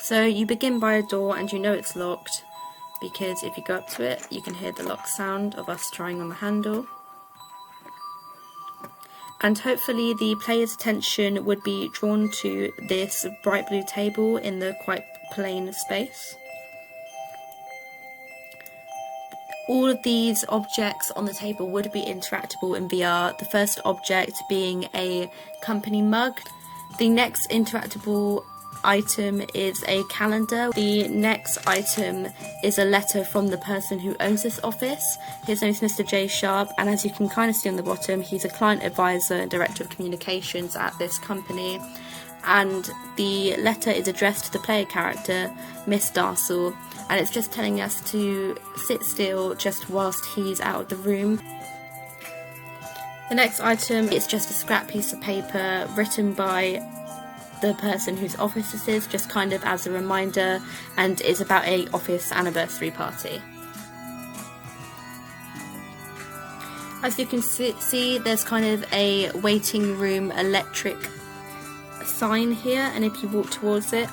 So you begin by a door and you know it's locked because if you go up to it you can hear the lock sound of us trying on the handle. And hopefully the player's attention would be drawn to this bright blue table in the quite plain space. All of these objects on the table would be interactable in VR, the first object being a company mug. The next interactable item is a calendar. The next item is a letter from the person who owns this office. His name is Mr. J Sharp, and as you can kind of see on the bottom, he's a client advisor and director of communications at this company. And the letter is addressed to the player character, Miss Darcel, and it's just telling us to sit still just whilst he's out of the room. The next item is just a scrap piece of paper written by the person whose office this is, just kind of as a reminder, and is about a office anniversary party. As you can see, there's kind of a waiting room electric sign here, and if you walk towards it,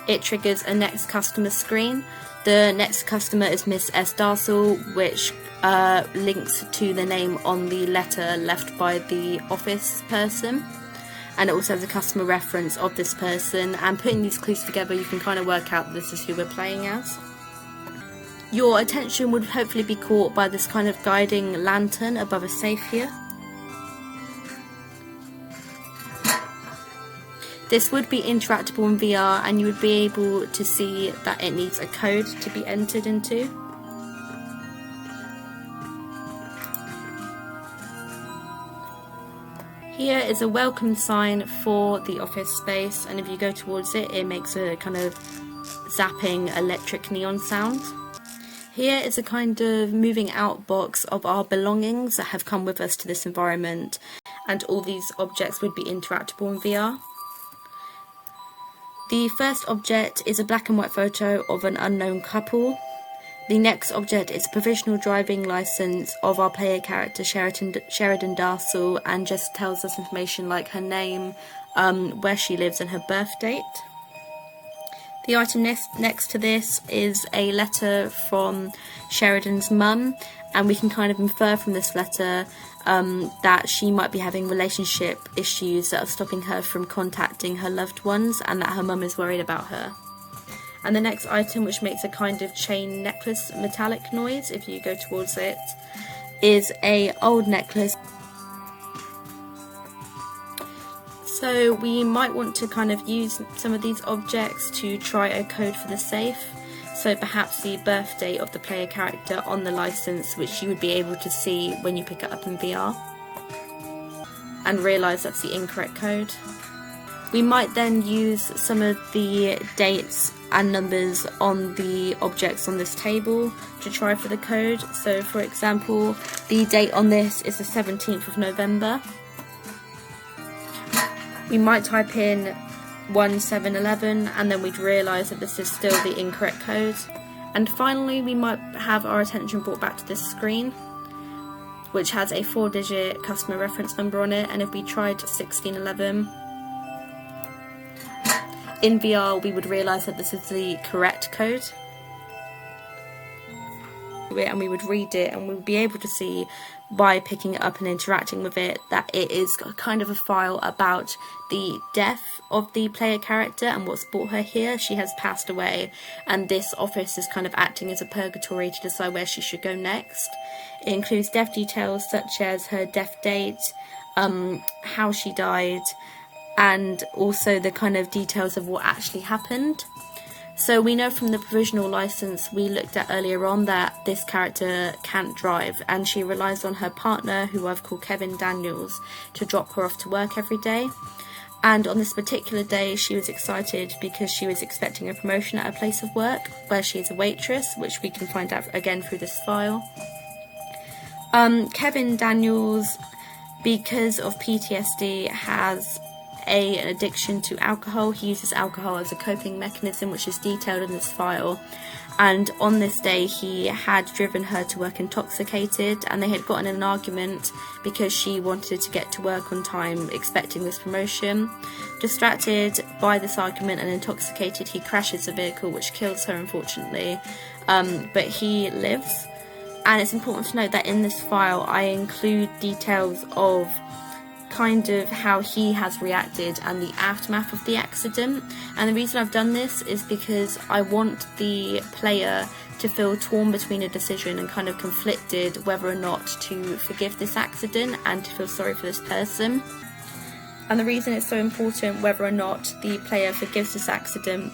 it triggers a next customer screen. The next customer is Miss S. Darcel, which links to the name on the letter left by the office person, and it also has a customer reference of this person, and putting these clues together you can kind of work out this is who we're playing as. Your attention would hopefully be caught by this kind of guiding lantern above a safe here. This would be interactable in VR, and you would be able to see that it needs a code to be entered into. Here is a welcome sign for the office space, and if you go towards it, it makes a kind of zapping electric neon sound. Here is a kind of moving out box of our belongings that have come with us to this environment, and all these objects would be interactable in VR. The first object is a black and white photo of an unknown couple. The next object is a provisional driving licence of our player character Sheridan Darcel, and just tells us information like her name, where she lives and her birth date. The item next to this is a letter from Sheridan's mum, and we can kind of infer from this letter that she might be having relationship issues that are stopping her from contacting her loved ones, and that her mum is worried about her. And the next item, which makes a kind of chain necklace metallic noise if you go towards it, is a old necklace. So we might want to kind of use some of these objects to try a code for the safe. So perhaps the birth date of the player character on the license, which you would be able to see when you pick it up in VR, and realise that's the incorrect code. We might then use some of the dates and numbers on the objects on this table to try for the code. So for example, the date on this is the 17th of November. We might type in 1711, and then we'd realise that this is still the incorrect code. And finally, we might have our attention brought back to this screen, which has a 4-digit customer reference number on it, and if we tried 1611 in VR, we would realise that this is the correct code. And we would read it, and we would be able to see by picking it up and interacting with it that it is kind of a file about the death of the player character and what's brought her here. She has passed away, and this office is kind of acting as a purgatory to decide where she should go next. It includes death details such as her death date, how she died, and also the kind of details of what actually happened. So we know from the provisional license we looked at earlier on that this character can't drive, and she relies on her partner, who I've called Kevin Daniels, to drop her off to work every day. And on this particular day she was excited because she was expecting a promotion at her place of work, where she is a waitress, which we can find out again through this file. Kevin Daniels, because of PTSD, has an addiction to alcohol. He uses alcohol as a coping mechanism, which is detailed in this file, and on this day he had driven her to work intoxicated, and they had gotten in an argument because she wanted to get to work on time expecting this promotion. Distracted by this argument and intoxicated, he crashes the vehicle, which kills her, unfortunately, but he lives. And it's important to note that in this file I include details of kind of how he has reacted and the aftermath of the accident. And the reason I've done this is because I want the player to feel torn between a decision and kind of conflicted whether or not to forgive this accident and to feel sorry for this person. And the reason it's so important whether or not the player forgives this accident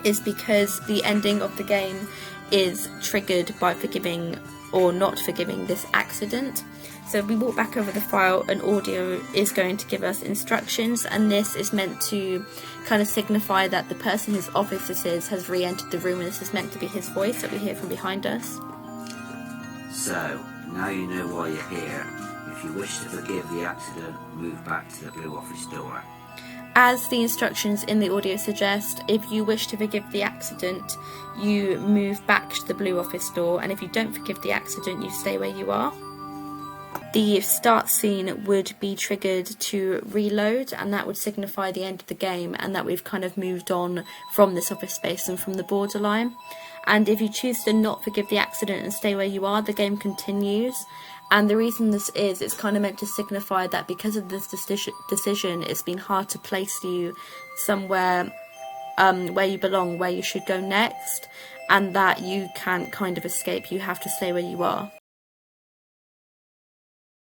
is because the ending of the game is triggered by forgiving or not forgiving this accident. So if we walk back over the file, an audio is going to give us instructions, and this is meant to kind of signify that the person whose office this is has re-entered the room, and this is meant to be his voice that we hear from behind us. So, now you know why you're here. If you wish to forgive the accident, move back to the blue office door. As the instructions in the audio suggest, if you wish to forgive the accident, you move back to the blue office door, and if you don't forgive the accident, you stay where you are. The start scene would be triggered to reload, and that would signify the end of the game and that we've kind of moved on from this office space and from the borderline. And if you choose to not forgive the accident and stay where you are, the game continues. And the reason this is, it's kind of meant to signify that because of this decision, it's been hard to place you somewhere where you belong, where you should go next, and that you can't kind of escape, you have to stay where you are.